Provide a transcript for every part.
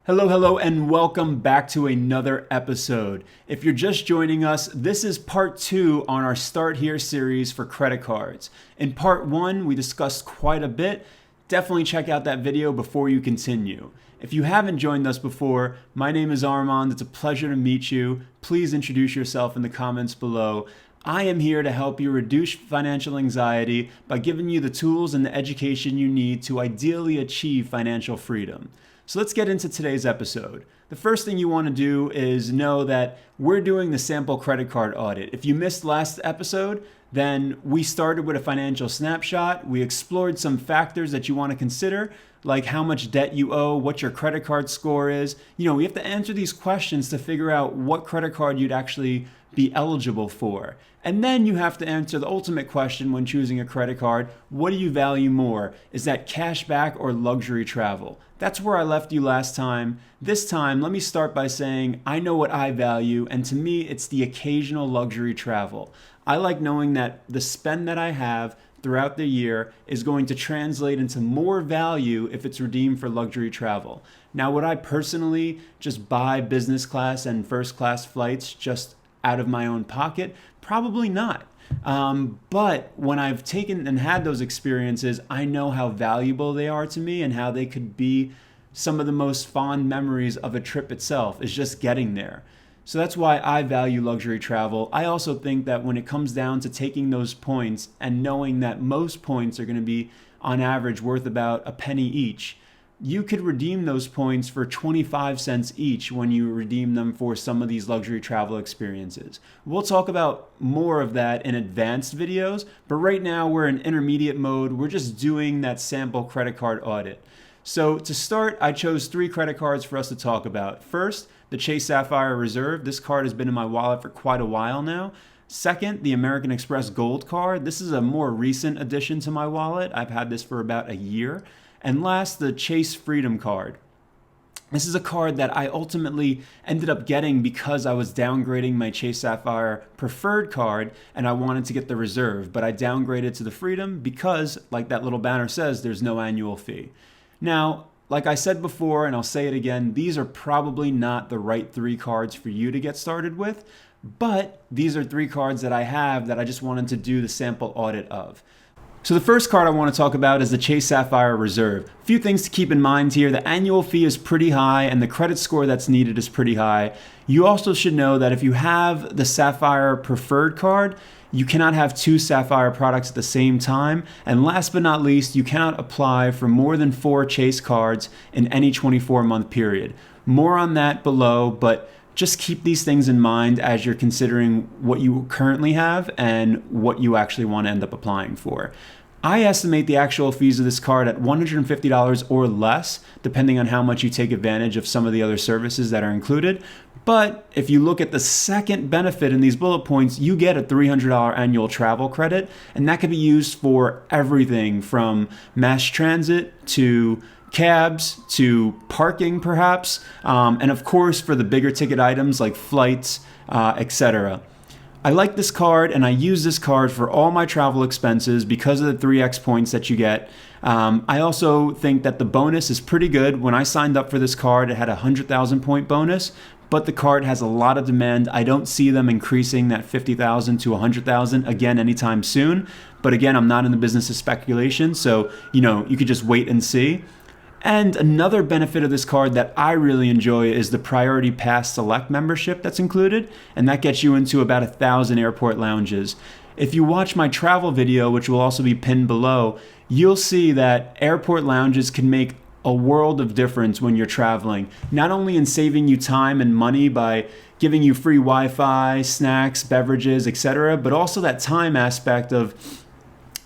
Hello, and welcome back to another episode. If you're just joining us, this is part 2 on our Start Here series for credit cards. In part 1, we discussed quite a bit. Definitely check out that video before you continue. If you haven't joined us before, my name is Armand. It's a pleasure to meet you. Please introduce yourself in the comments below. I am here to help you reduce financial anxiety by giving you the tools and the education you need to ideally achieve financial freedom. So let's get into today's episode. The first thing you want to do is know that we're doing the sample credit card audit. If you missed last episode, then we started with a financial snapshot. We explored some factors that you want to consider, like how much debt you owe, what your credit card score is. We have to answer these questions to figure out what credit card you'd actually be eligible for. And then you have to answer the ultimate question when choosing a credit card. What do you value more? Is that cash back or luxury travel? That's where I left you last time. This time, let me start by saying I know what I value, and to me, it's the occasional luxury travel. I like knowing that the spend that I have throughout the year is going to translate into more value if it's redeemed for luxury travel. Now, would I personally just buy business class and first class flights just out of my own pocket? Probably not. But when I've taken and had those experiences, I know how valuable they are to me and how they could be some of the most fond memories of a trip itself, is just getting there. So that's why I value luxury travel. I also think that when it comes down to taking those points and knowing that most points are going to be on average worth about a penny each, you could redeem those points for 25 cents each when you redeem them for some of these luxury travel experiences. We'll talk about more of that in advanced videos, but right now we're in intermediate mode. We're just doing that sample credit card audit. So to start, I chose 3 credit cards for us to talk about. First, the Chase Sapphire Reserve. This card has been in my wallet for quite a while now. Second, the American Express Gold Card. This is a more recent addition to my wallet. I've had this for about a year. And last, the Chase Freedom Card. This is a card that I ultimately ended up getting because I was downgrading my Chase Sapphire Preferred card and I wanted to get the Reserve, but I downgraded to the Freedom because, like that little banner says, there's no annual fee. Now, like I said before, and I'll say it again, these are probably not the right 3 cards for you to get started with, but these are 3 cards that I have that I just wanted to do the sample audit of. So the first card I want to talk about is the Chase Sapphire Reserve. A few things to keep in mind here. The annual fee is pretty high and the credit score that's needed is pretty high. You also should know that if you have the Sapphire Preferred card, you cannot have 2 Sapphire products at the same time. And last but not least, you cannot apply for more than 4 Chase cards in any 24-month period. More on that below, but just keep these things in mind as you're considering what you currently have and what you actually want to end up applying for. I estimate the actual fees of this card at $150 or less, depending on how much you take advantage of some of the other services that are included. But if you look at the second benefit in these bullet points, you get a $300 annual travel credit, and that can be used for everything from mass transit to cabs to parking perhaps, and of course for the bigger ticket items like flights, etc. I like this card and I use this card for all my travel expenses because of the 3x points that you get. I also think that the bonus is pretty good. When I signed up for this card, it had a 100,000 point bonus, but the card has a lot of demand. I don't see them increasing that 50,000 to 100,000 again anytime soon. But again, I'm not in the business of speculation, so you could just wait and see. And another benefit of this card that I really enjoy is the Priority Pass Select membership that's included, and that gets you into about 1,000 airport lounges. If you watch my travel video, which will also be pinned below, you'll see that airport lounges can make a world of difference when you're traveling, not only in saving you time and money by giving you free Wi-Fi, snacks, beverages, etc., but also that time aspect of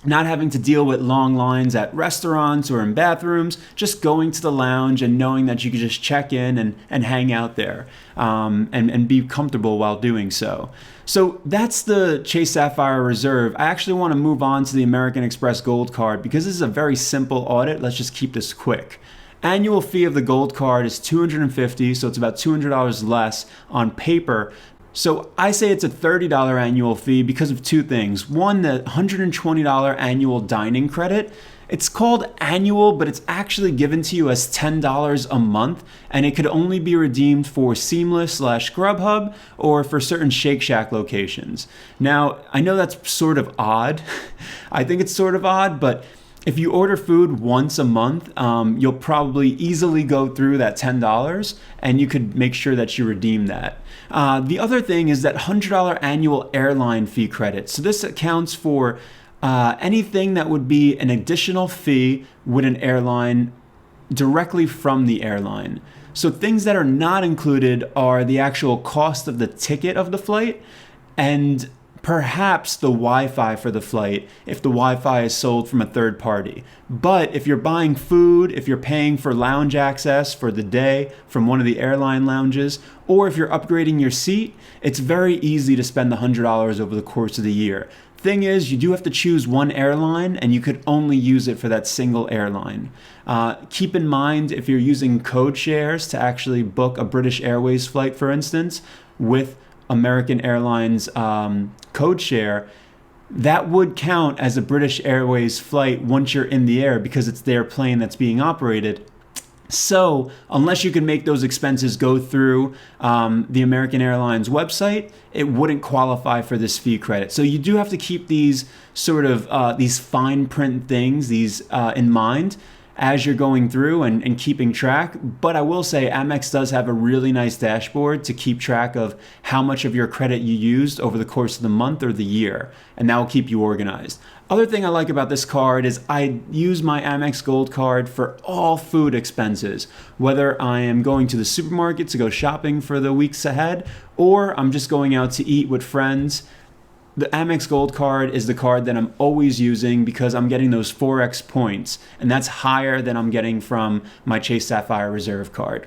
not having to deal with long lines at restaurants or in bathrooms, just going to the lounge and knowing that you can just check in and hang out there and be comfortable while doing so. So that's the Chase Sapphire Reserve. I actually want to move on to the American Express Gold Card because this is a very simple audit. Let's just keep this quick. Annual fee of the Gold Card is $250, so it's about $200 less on paper. So I say it's a $30 annual fee because of 2 things. One, the $120 annual dining credit It's called annual, but it's actually given to you as $10 a month, and it could only be redeemed for Seamless/Grubhub or for certain Shake Shack locations. Now, I know that's sort of odd. I think it's sort of odd, but if you order food once a month, you'll probably easily go through that $10, and you could make sure that you redeem that. The other thing is that $100 annual airline fee credit. So this accounts for anything that would be an additional fee with an airline directly from the airline. So things that are not included are the actual cost of the ticket of the flight and perhaps the Wi-Fi for the flight if the Wi-Fi is sold from a third party. But if you're buying food, if you're paying for lounge access for the day from one of the airline lounges, or if you're upgrading your seat, it's very easy to spend the $100 over the course of the year. Thing is, you do have to choose one airline, and you could only use it for that single airline. Keep in mind, if you're using code shares to actually book a British Airways flight, for instance, with American Airlines code share, that would count as a British Airways flight once you're in the air because it's their plane that's being operated. So unless you can make those expenses go through the American Airlines website, it wouldn't qualify for this fee credit. So you do have to keep these sort of these fine print things, these in mind as you're going through and keeping track. But I will say Amex does have a really nice dashboard to keep track of how much of your credit you used over the course of the month or the year, and that will keep you organized. Other thing I like about this card is I use my Amex Gold card for all food expenses, whether I am going to the supermarket to go shopping for the weeks ahead, or I'm just going out to eat with friends. The Amex Gold card is the card that I'm always using because I'm getting those 4x points, and that's higher than I'm getting from my Chase Sapphire Reserve card.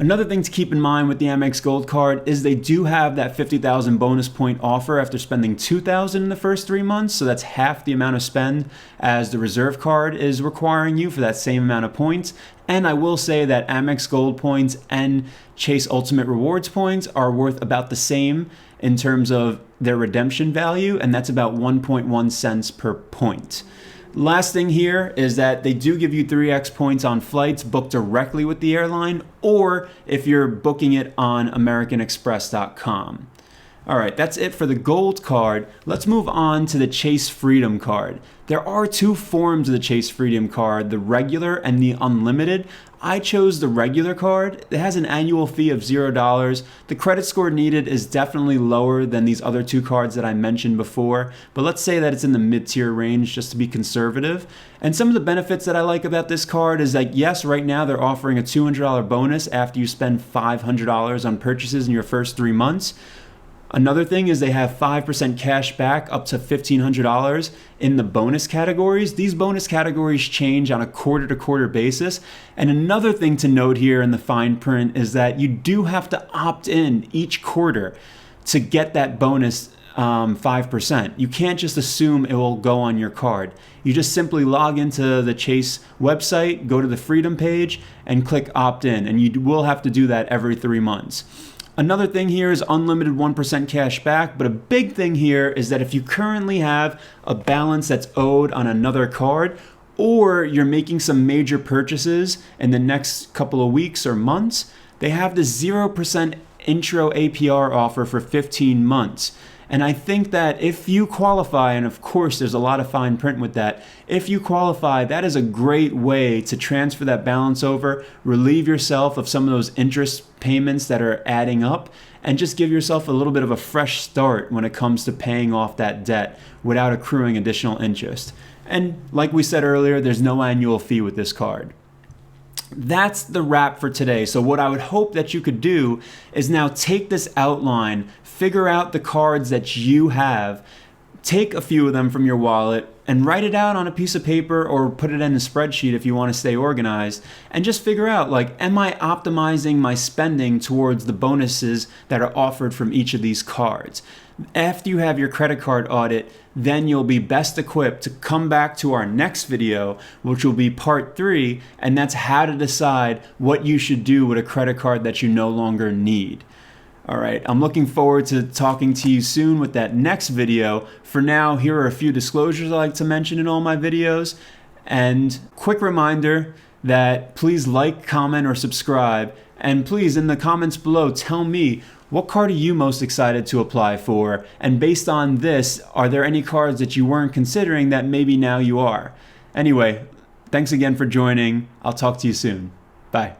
Another thing to keep in mind with the Amex Gold card is they do have that 50,000 bonus point offer after spending 2,000 in the first 3 months, so that's half the amount of spend as the Reserve card is requiring you for that same amount of points. And I will say that Amex Gold points and Chase Ultimate Rewards points are worth about the same in terms of their redemption value, and that's about 1.1 cents per point. Last thing here is that they do give you 3x points on flights booked directly with the airline, or if you're booking it on AmericanExpress.com. All right, that's it for the Gold card. Let's move on to the Chase Freedom card. There are two forms of the Chase Freedom card, the regular and the unlimited. I chose the regular card. It has an annual fee of $0. The credit score needed is definitely lower than these other two cards that I mentioned before, but let's say that it's in the mid-tier range just to be conservative. And some of the benefits that I like about this card is that, yes, right now they're offering a $200 bonus after you spend $500 on purchases in your first 3 months. Another thing is they have 5% cash back up to $1,500 in the bonus categories. These bonus categories change on a quarter-to-quarter basis. And another thing to note here in the fine print is that you do have to opt in each quarter to get that bonus 5%. You can't just assume it will go on your card. You just simply log into the Chase website, go to the Freedom page, and click opt in. And you will have to do that every 3 months. Another thing here is unlimited 1% cash back, but a big thing here is that if you currently have a balance that's owed on another card, or you're making some major purchases in the next couple of weeks or months, they have the 0% intro APR offer for 15 months. And I think that if you qualify, and of course there's a lot of fine print with that, if you qualify, that is a great way to transfer that balance over, relieve yourself of some of those interest payments that are adding up, and just give yourself a little bit of a fresh start when it comes to paying off that debt without accruing additional interest. And like we said earlier, there's no annual fee with this card. That's the wrap for today. So what I would hope that you could do is now take this outline, figure out the cards that you have, take a few of them from your wallet and write it out on a piece of paper or put it in a spreadsheet if you want to stay organized, and just figure out, like, am I optimizing my spending towards the bonuses that are offered from each of these cards? After you have your credit card audit, then you'll be best equipped to come back to our next video, which will be part 3, and that's how to decide what you should do with a credit card that you no longer need. All right, I'm looking forward to talking to you soon with that next video. For now, here are a few disclosures I like to mention in all my videos. And quick reminder that please like, comment, or subscribe. And please, in the comments below, tell me, what card are you most excited to apply for? And based on this, are there any cards that you weren't considering that maybe now you are? Anyway, thanks again for joining. I'll talk to you soon. Bye.